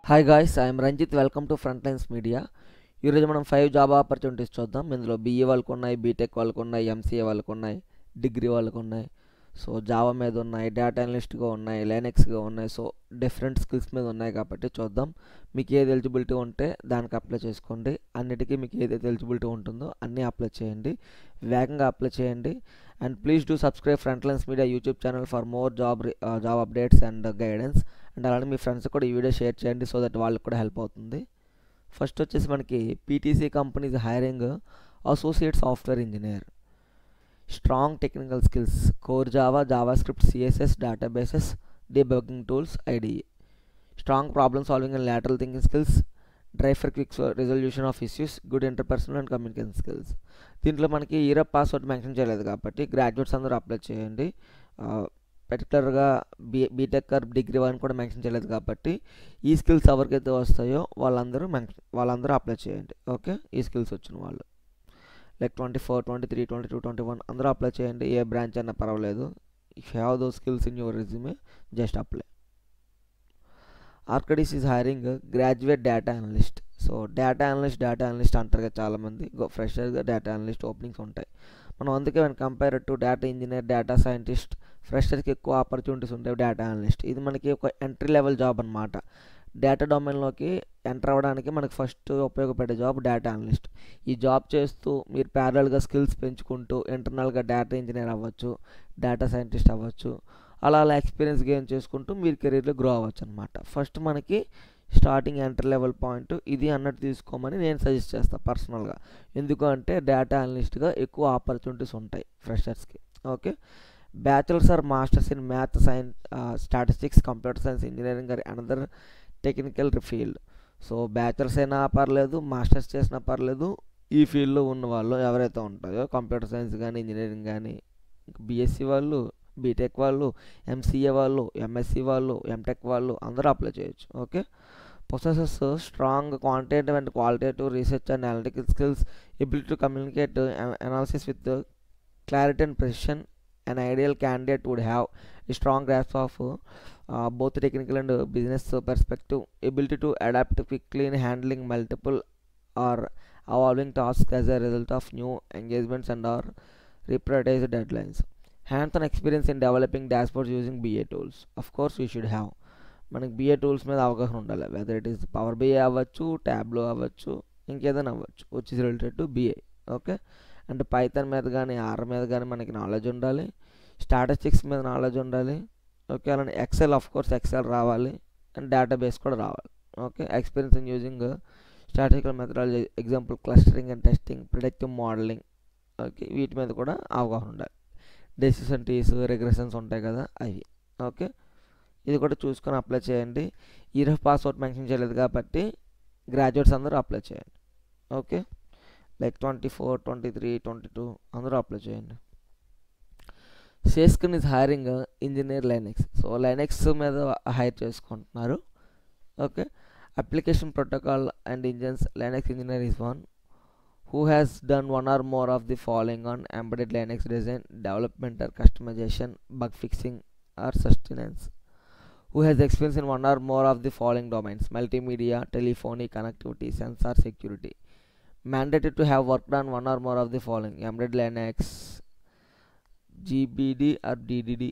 Hi guys, I'm Ranjith. Welcome to Front Lines Media. ఈరోజు మనం 5 job opportunities చూద్దాం. ఇందులో బీఈ వాళ్ళకు ఉన్నాయి, బీటెక్ వాళ్ళకు ఉన్నాయి, ఎంసీఏ వాళ్ళకు ఉన్నాయి, డిగ్రీ వాళ్ళకు ఉన్నాయి. సో జావా మీద ఉన్నాయి, డేటా అనలిస్ట్గా ఉన్నాయి, లైనెక్స్గా ఉన్నాయి. సో డిఫరెంట్ స్కిల్స్ మీద ఉన్నాయి కాబట్టి చూద్దాం. మీకు ఏది ఎలిజిబిలిటీ ఉంటే దానికి అప్లై చేసుకోండి. అన్నిటికీ మీకు ఏదైతే ఎలిజిబిలిటీ ఉంటుందో అన్నీ అప్లై చేయండి, వేగంగా అప్లై చేయండి. And please do subscribe front Lines media YouTube channel for more job updates and guidance. And అలానే మీ ఫ్రెండ్స్ కూడా ఈ వీడియో షేర్ చేయండి, సో దట్ వాళ్ళకి కూడా హెల్ప్ అవుతుంది. ఫస్ట్ వచ్చేసి మనకి PTC companies hiring associate software engineer. Strong technical skills, core Java, Java script, CSS, databases, debugging tools, IDE. Strong problem solving and lateral thinking skills, drive for quick resolution of issues, good interpersonal and communication skills. దీంట్లో మనకి year of password mention చేయలేదు కాబట్టి graduates అందరూ apply చేయండి. పర్టికులర్గా BTech or degree వాళ్ళని కూడా mention చేయలేదు కాబట్టి ఈ స్కిల్స్ ఎవరికైతే వస్తాయో వాళ్ళందరూ అప్లై చేయండి. ఓకే, ఈ స్కిల్స్ వచ్చిన వాళ్ళు లైక్ 24, 23, 22, 21 అందరూ అప్లై చేయండి. ఏ బ్రాంచ్ అయినా పర్వాలేదు. If you have those skills in your resume, just apply. Arcadis is hiring graduate data analyst. So data analyst అంటారు కదా చాలామంది. ఫ్రెషర్గా డేటా అనలిస్ట్ ఓపెనింగ్స్ ఉంటాయి. మనం అందుకే compare to data engineer, data scientist, ఫ్రెషర్స్కి ఎక్కువ ఆపర్చునిటీస్ ఉంటాయి. డేటా అనలిస్ట్ ఇది మనకి ఒక ఎంట్రీ లెవెల్ జాబ్ అనమాట. డేటా డొమైన్లోకి ఎంటర్ అవ్వడానికి మనకి ఫస్ట్ ఉపయోగపడే జాబ్ డేటా అనలిస్ట్. ఈ జాబ్ చేస్తూ మీరు ప్యారలల్గా స్కిల్స్ పెంచుకుంటూ ఇంటర్నల్గా డేటా ఇంజనీర్ అవ్వచ్చు, డేటా సైంటిస్ట్ అవ్వచ్చు. అలా ఎక్స్పీరియన్స్ గెయిన్ చేసుకుంటూ మీరు కెరీర్లో గ్రో అవ్వచ్చు అనమాట. ఫస్ట్ మనకి స్టార్టింగ్ ఎంటర్ లెవెల్ పాయింట్ ఇది అన్నట్టు తీసుకోమని నేను సజెస్ట్ చేస్తాను పర్సనల్గా. ఎందుకు అంటే డేటా అనలిస్ట్గా ఎక్కువ ఆపర్చునిటీస్ ఉంటాయి ఫ్రెషర్స్కి. Okay, bachelors or masters in math, science, statistics, computer science, engineering or another technical field. So bachelors అయినా పర్లేదు, మాస్టర్స్ చేసినా పర్లేదు. ఈ ఫీల్డ్లో ఉన్న వాళ్ళు ఎవరైతే ఉంటాయో కంప్యూటర్ సైన్స్ కానీ, ఇంజనీరింగ్ కానీ, బీఎస్సీ వాళ్ళు, బీటెక్ వాళ్ళు, ఎంసీఏ వాళ్ళు, ఎంఎస్సీ వాళ్ళు, ఎంటెక్ వాళ్ళు అందరూ అప్లై చేయొచ్చు. Okay, possesses strong quantitative and qualitative research and analytical skills, ability to communicate analysis with clarity and precision. An ideal candidate would have a strong grasp of both technical and business perspective, ability to adapt quickly in handling multiple or evolving tasks as a result of new engagements and or reprioritized deadlines. Hands-on experience in developing dashboards using BA tools. Of course, we should have. మనకి BI tools మీద అవగాహన ఉండాలి. Whether it is Power BI అవ్వచ్చు, Tableau అవ్వచ్చు, ఇంకేదైనా అవ్వచ్చు which is related to BI. Okay, అంటే Python మీద కానీ, ఆర్ మీద కానీ మనకి నాలెడ్జ్ ఉండాలి. స్టాటిస్టిక్స్ మీద నాలెడ్జ్ ఉండాలి. ఓకే, అలానే ఎక్సెల్, ఆఫ్ కోర్స్ ఎక్సెల్ రావాలి. అండ్ డేటాబేస్ కూడా రావాలి. Okay, experience in using statistical methodology, example clustering and testing, predictive modelling. Okay, వీటి మీద కూడా అవగాహన ఉండాలి. డెసిషన్ ట్రీస్, రిగ్రెషన్స్ ఉంటాయి కదా అవి. ఓకే, ఇది కూడా చూసుకొని అప్లై చేయండి. ఇయర్ ఆఫ్ పాస్వర్డ్ మెన్షన్ చేయలేదు కాబట్టి గ్రాడ్యుయేట్స్ అందరూ అప్లై చేయండి. ఓకే, లైక్ 24, 23, 22 అందరూ అప్లై చేయండి. Sasken is hiring engineer Linux. So Linux మీద హైర్ చేసుకుంటున్నారు. Okay, application protocol and engines Linux engineer is one who has done one or more of the following on embedded Linux design, development or customization, bug fixing or sustenance. Who has experience in one or more of the following domains: multimedia, telephony, connectivity, sensor, security. Mandated to have worked on one or more of the following: embedded Linux, GBD or DDD,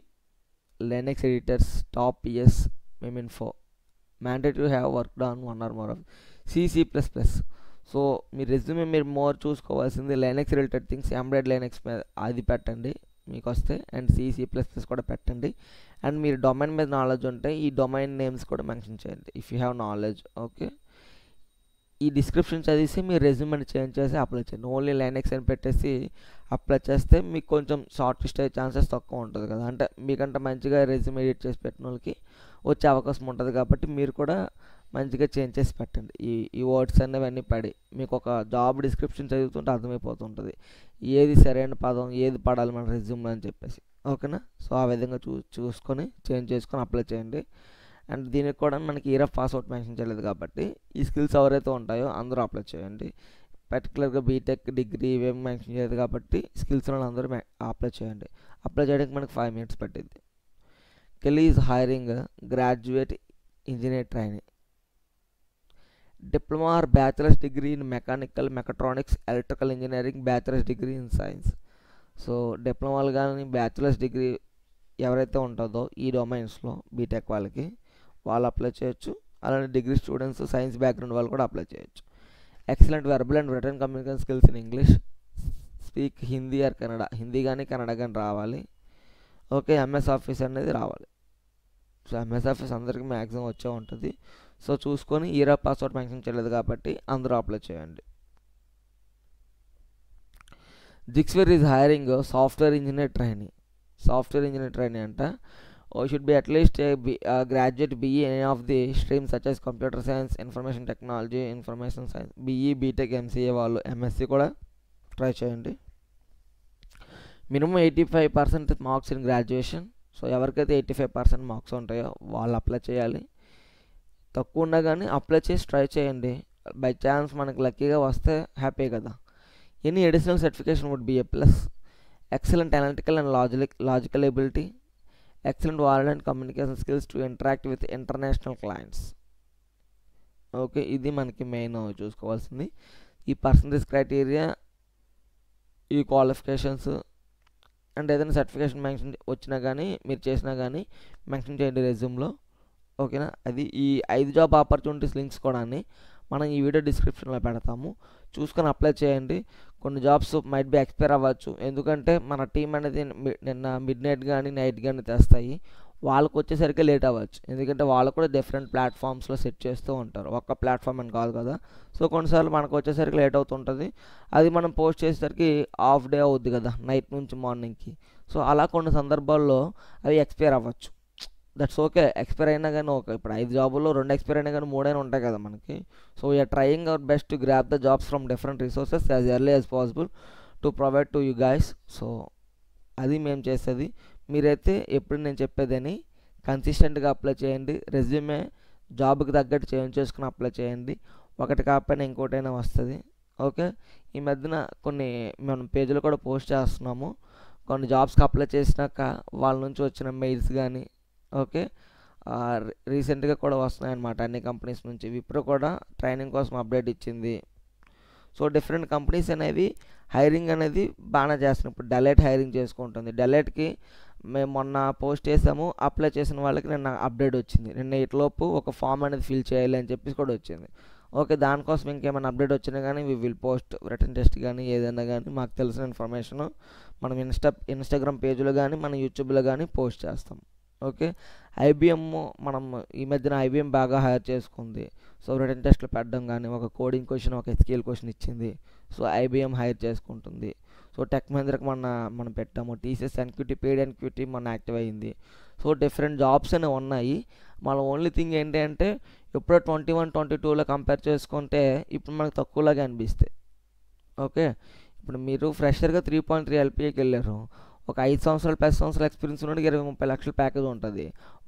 Linux editors, top PS, Meminfo. Mandated to have worked on one or more of C++. So me resume మీరు more చూసుకోవాల్సింది Linux related things, embedded Linux మీద అది పెట్టండి మీకు వస్తే. And C++ కూడా పెట్టండి. And మీరు డొమైన్ మీద నాలెడ్జ్ ఉంటే ఈ డొమైన్ నేమ్స్ కూడా మెన్షన్ చేయండి if you have knowledge. Okay, ఈ డిస్క్రిప్షన్ చదివేసి మీరు రెజ్యూమేని చేంజ్ చేసి అప్లై చేయండి. ఓన్లీ లైనెక్స్ అని పెట్టేసి అప్లై చేస్తే మీకు కొంచెం షార్ట్ లిస్ట్ అయ్యే ఛాన్సెస్ తక్కువ ఉంటుంది కదా. అంటే మీకంటే మంచిగా రెజ్యూమ్ ఎడిట్ చేసి పెట్టిన వాళ్ళకి వచ్చే అవకాశం ఉంటుంది కాబట్టి మీరు కూడా మంచిగా చేంజ్ చేసి పెట్టండి. ఈ వర్డ్స్ అనేవన్నీ పడి మీకు ఒక జాబ్ డిస్క్రిప్షన్ చదువుతుంటే అర్థమైపోతుంటుంది ఏది సరైన పదం, ఏది పడాలి మన రెజ్యూమ్లో అని చెప్పేసి. ఓకేనా, సో ఆ విధంగా చూసుకొని చేంజ్ చేసుకొని అప్లై చేయండి. అండ్ దీనికి కూడా మనకి ఇయర్ ఆఫ్ పాస్అవుట్ మెన్షన్ చేయలేదు కాబట్టి ఈ స్కిల్స్ ఎవరైతే ఉంటాయో అందరూ అప్లై చేయండి. పర్టికులర్గా బీటెక్, డిగ్రీ ఇవేమి మెన్షన్ చేయలేదు కాబట్టి స్కిల్స్ అందరూ అప్లై చేయండి. అప్లై చేయడానికి మనకి 5 minutes పట్టింది. Kelly is hiring graduate engineer training. Diploma or bachelors degree in mechanical, mechatronics, electrical engineering, bachelors degree in science. So డిప్లొమాలు కానీ బ్యాచిలర్స్ డిగ్రీ ఎవరైతే ఉంటుందో ఈ డొమైన్స్లో బీటెక్ వాళ్ళకి వాళ్ళు అప్లై చేయొచ్చు. అలానే డిగ్రీ స్టూడెంట్స్ సైన్స్ బ్యాక్గ్రౌండ్ వాళ్ళు కూడా అప్లై చేయొచ్చు. Excellent verbal and written communication skills in English, speak Hindi or Kannada, Hindi కానీ కన్నడ కానీ రావాలి. ఓకే, ఎంఎస్ ఆఫీస్ అనేది రావాలి. సో ఎంఎస్ ఆఫీస్ అందరికీ మ్యాక్సిమం వచ్చే ఉంటుంది. సో చూసుకొని ఇయర్ ఆఫ్ పాస్వర్డ్ మెన్షన్ చేయలేదు కాబట్టి అందరూ అప్లై చేయండి. జిక్స్వేర్ is hiring software engineer trainee. Software engineer trainee అంట. Should be at least graduate BE any of the streams such as computer science, information technology, information science, BE, BTech, MCA వాళ్ళు, MSc కూడా try చేయండి. Minimum 85% marks in graduation. So ఎవరికైతే 85% marks ఉంటాయో వాళ్ళు apply చేయాలి. తక్కువ ఉన్నా కానీ అప్లై చేసి ట్రై చేయండి. బై ఛాన్స్ మనకి లక్కీగా వస్తే హ్యాపీ కదా. Any additional certification would be a plus. Excellent analytical and logical ability, excellent word and communication skills to interact with international clients. Okay, ఇది మనకి మెయిన్ చూసుకోవాల్సింది. ఈ పర్సంటేజ్ క్రైటీరియా, ఈ క్వాలిఫికేషన్స్ అండ్ ఏదైనా సర్టిఫికేషన్ మెన్షన్ వచ్చినా కానీ మీరు చేసినా కానీ మెన్షన్ చేయండి రెజ్యూమ్లో. ఓకేనా, అది ఈ 5 జాబ్ ఆపర్చునిటీస్ లింక్స్ కూడా మనం ఈ వీడియో డిస్క్రిప్షన్లో పెడతాము, చూసుకొని అప్లై చేయండి. కొన్ని జాబ్స్ మైట్ బి ఎక్స్పైర్ అవ్వచ్చు, ఎందుకంటే మన టీం అనేది నిన్న మిడ్ నైట్ కానీ నైట్ కానీ తెస్తాయి. వాళ్ళకు వచ్చేసరికి లేట్ అవ్వచ్చు, ఎందుకంటే వాళ్ళు కూడా డిఫరెంట్ ప్లాట్ఫామ్స్లో సెట్ చేస్తూ ఉంటారు, ఒక్క ప్లాట్ఫామ్ అని కాదు కదా. సో కొన్నిసార్లు మనకు వచ్చేసరికి లేట్ అవుతుంటుంది. అది మనం పోస్ట్ చేసేసరికి హాఫ్ డే అవుద్ది కదా, నైట్ నుంచి మార్నింగ్కి. సో అలా కొన్ని సందర్భాల్లో అవి ఎక్స్పైర్ అవ్వచ్చు. దట్స్ ఓకే, ఎక్స్పైర్ అయినా కానీ ఓకే. ఇప్పుడు 5 జాబుల్లో 2 ఎక్స్పైర్ అయినా కానీ 3 అయినా ఉంటాయి కదా మనకి. So we're trying our best to grab the jobs from different resources as early as possible to provide to you guys. So అది మేము చేసేది. మీరైతే ఎప్పుడు నేను చెప్పేదని కన్సిస్టెంట్గా అప్లై చేయండి. రెజ్యూమే జాబ్కి తగ్గట్టు చేంజ్ చేసుకుని అప్లై చేయండి. ఒకటి కాకపోయినా ఇంకోటైనా వస్తుంది. ఓకే, ఈ మధ్యన కొన్ని మనం పేజీలు కూడా పోస్ట్ చేస్తున్నాము. కొన్ని జాబ్స్కి అప్లై చేసినాక వాళ్ళ నుంచి వచ్చిన మెయిల్స్ కానీ ఓకే రీసెంట్గా కూడా వస్తున్నాయన్నమాట అన్ని కంపెనీస్ నుంచి. విప్రో కూడా ట్రైనింగ్ కోసం అప్డేట్ ఇచ్చింది. సో డిఫరెంట్ కంపెనీస్ అనేవి హైరింగ్ అనేది బాగానే చేస్తున్నాయి. ఇప్పుడు డెలైట్ హైరింగ్ చేసుకుంటుంది. డెలైట్కి మేము మొన్న పోస్ట్ చేసాము, అప్లై చేసిన వాళ్ళకి నిన్న అప్డేట్ వచ్చింది. నిన్న ఇట్లోపు ఒక ఫామ్ అనేది ఫిల్ చేయాలి అని చెప్పేసి కూడా వచ్చింది. ఓకే, దానికోసం ఇంకేమైనా అప్డేట్ వచ్చినా కానీ we will post written test కానీ ఏదైనా కానీ మాకు తెలిసిన ఇన్ఫర్మేషన్ మనం ఇన్స్టాగ్రామ్ పేజ్లో కానీ మన యూట్యూబ్లో కానీ పోస్ట్ చేస్తాం. ఓకే, ఐబిఎం మనం ఈ మధ్యన ఐబిఎం బాగా హైర్ చేసుకుంది. సో రిటర్న్ టెస్ట్లు పెట్టడం కానీ ఒక కోడింగ్ క్వశ్చన్, ఒక ఎస్క్యూఎల్ క్వశ్చన్ ఇచ్చింది. సో ఐబిఎం హైర్ చేసుకుంటుంది. సో టెక్ మహీంద్రాకి మనం పెట్టాము. టీసీఎస్ ఎన్క్యూటీ, పెయిడ్ ఎన్క్యూటీ మన యాక్టివ్ అయ్యింది. సో డిఫరెంట్ జాబ్స్ అనేవి ఉన్నాయి. మన ఓన్లీ థింగ్ ఏంటి అంటే ఎప్పుడో 21, 22లో కంపేర్ చేసుకుంటే ఇప్పుడు మనకు తక్కువలాగా అనిపిస్తాయి. ఓకే, ఇప్పుడు మీరు ఫ్రెషర్గా 3.3 ఎల్పిఏకి వెళ్ళారు. ఒక 5 సంవత్సరాలు 10 సంవత్సరాల ఎక్స్పీరియన్స్ ఉన్నది 20-30 లక్షల ప్యాకేజ్ ఉంటుంది.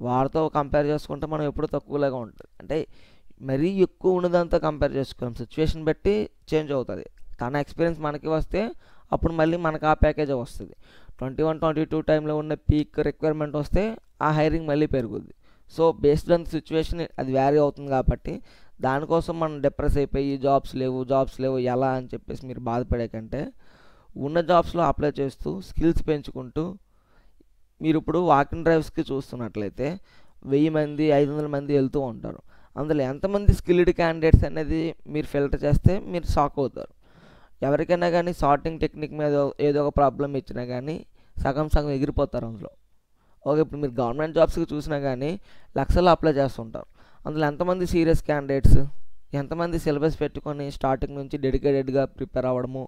వారితో కంపేర్ చేసుకుంటే మనం ఎప్పుడు తక్కువలాగా ఉంటుంది. అంటే మరీ ఎక్కువ ఉన్నదంతా కంపేర్ చేసుకోలేం, సిచ్యువేషన్ బట్టి చేంజ్ అవుతుంది. తన ఎక్స్పీరియన్స్ మనకి వస్తే అప్పుడు మళ్ళీ మనకు ఆ ప్యాకేజే వస్తుంది. 21, 22 టైంలో ఉన్న పీక్ రిక్వైర్మెంట్ వస్తే ఆ హైరింగ్ మళ్ళీ పెరుగుద్ది. సో బేస్డ్ ఆన్ సిచ్యువేషన్ అది వ్యారీ అవుతుంది కాబట్టి దానికోసం మనం డిప్రెస్ అయిపోయి జాబ్స్ లేవు ఎలా అని చెప్పేసి మీరు బాధపడే కంటే ఉన్న జాబ్స్లో అప్లై చేస్తూ స్కిల్స్ పెంచుకుంటూ మీరు ఇప్పుడు వాకింగ్ డ్రైవ్స్కి చూస్తున్నట్లయితే 1000 మంది 500 మంది వెళ్తూ ఉంటారు. అందులో ఎంతమంది స్కిల్డ్ క్యాండిడేట్స్ అనేది మీరు ఫిల్టర్ చేస్తే మీరు షాక్ అవుతారు. ఎవరికైనా కానీ సార్టింగ్ టెక్నిక్ మీద ఏదో ఒక ప్రాబ్లం ఇచ్చినా కానీ సగం ఎగిరిపోతారు అందులో. ఓకే, ఇప్పుడు మీరు గవర్నమెంట్ జాబ్స్కి చూసినా కానీ లక్షల్లో అప్లై చేస్తుంటారు. అందులో ఎంతమంది సీరియస్ క్యాండిడేట్స్, ఎంతమంది సిలబస్ పెట్టుకొని స్టార్టింగ్ నుంచి డెడికేటెడ్గా ప్రిపేర్ అవ్వడము,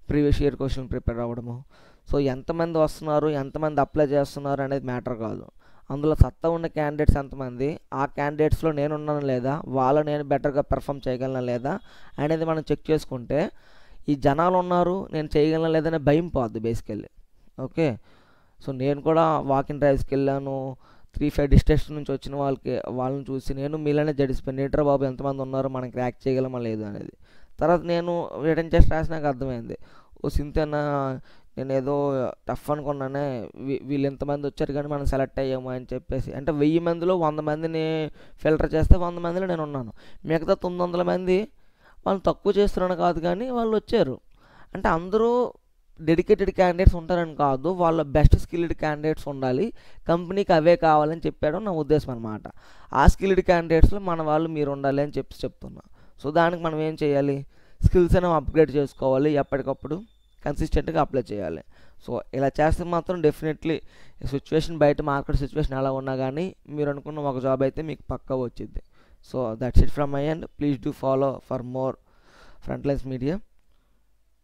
ప్రీవియస్ ఇయర్ క్వశ్చన్ ప్రిపేర్ అవ్వడము. సో ఎంతమంది వస్తున్నారు, ఎంతమంది అప్లై చేస్తున్నారు అనేది మ్యాటర్ కాదు. అందులో సత్తా ఉన్న క్యాండిడేట్స్ ఎంతమంది, ఆ క్యాండిడేట్స్లో నేనున్నాను లేదా, నేను బెటర్గా పెర్ఫామ్ చేయగలనా లేదా అనేది మనం చెక్ చేసుకుంటే ఈ జనాలు ఉన్నారు నేను చేయగలనా లేదనే భయం పోద్ది బేసికల్లీ. ఓకే, సో నేను కూడా వాకింగ్ డ్రైవ్స్కి వెళ్ళాను. 3-5 డిస్ట్రిక్ట్స్ నుంచి వచ్చిన వాళ్ళని చూసి నేను మీలోనే జడిసిపోయాను. ఏంట్రా బాబు ఎంతమంది ఉన్నారు, మనం క్రాక్ చేయగలమా లేదు అనేది. తర్వాత నేను రిటర్న్ టెస్ట్ రాసినాక అర్థమైంది, ఓ సింతేనా నేను ఏదో టఫ్ అనుకున్నానే, వీళ్ళు ఎంతమంది వచ్చారు కానీ మనం సెలెక్ట్ అయ్యాము అని చెప్పేసి. అంటే 1000 మందిలో 100 మందిని ఫిల్టర్ చేస్తే 100 మందిలో నేను ఉన్నాను. మిగతా 900 మంది వాళ్ళు తక్కువ చేస్తున్నాను కాదు కానీ వాళ్ళు వచ్చారు. అంటే అందరూ డెడికేటెడ్ క్యాండిడేట్స్ ఉంటారని కాదు, వాళ్ళ బెస్ట్ స్కిల్డ్ క్యాండిడేట్స్ ఉండాలి, కంపెనీకి అవే కావాలని చెప్పాడు నా ఉద్దేశం అనమాట. ఆ స్కిల్డ్ క్యాండిడేట్స్లో మన వాళ్ళు మీరు ఉండాలి అని చెప్తున్నా. సో దానికి మనం ఏం చేయాలి, స్కిల్స్ అనేవి అప్గ్రేడ్ చేసుకోవాలి, ఎప్పటికప్పుడు కన్సిస్టెంట్గా అప్లై చేయాలి. సో ఇలా చేస్తే మాత్రం డెఫినెట్లీ సిచ్యువేషన్, బయట మార్కెట్ సిచ్యువేషన్ ఎలా ఉన్నా కానీ మీరు అనుకున్న ఒక జాబ్ అయితే మీకు పక్కా వచ్చింది. So that's it from my end. Please do follow for more Frontlines Media.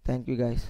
Thank you guys.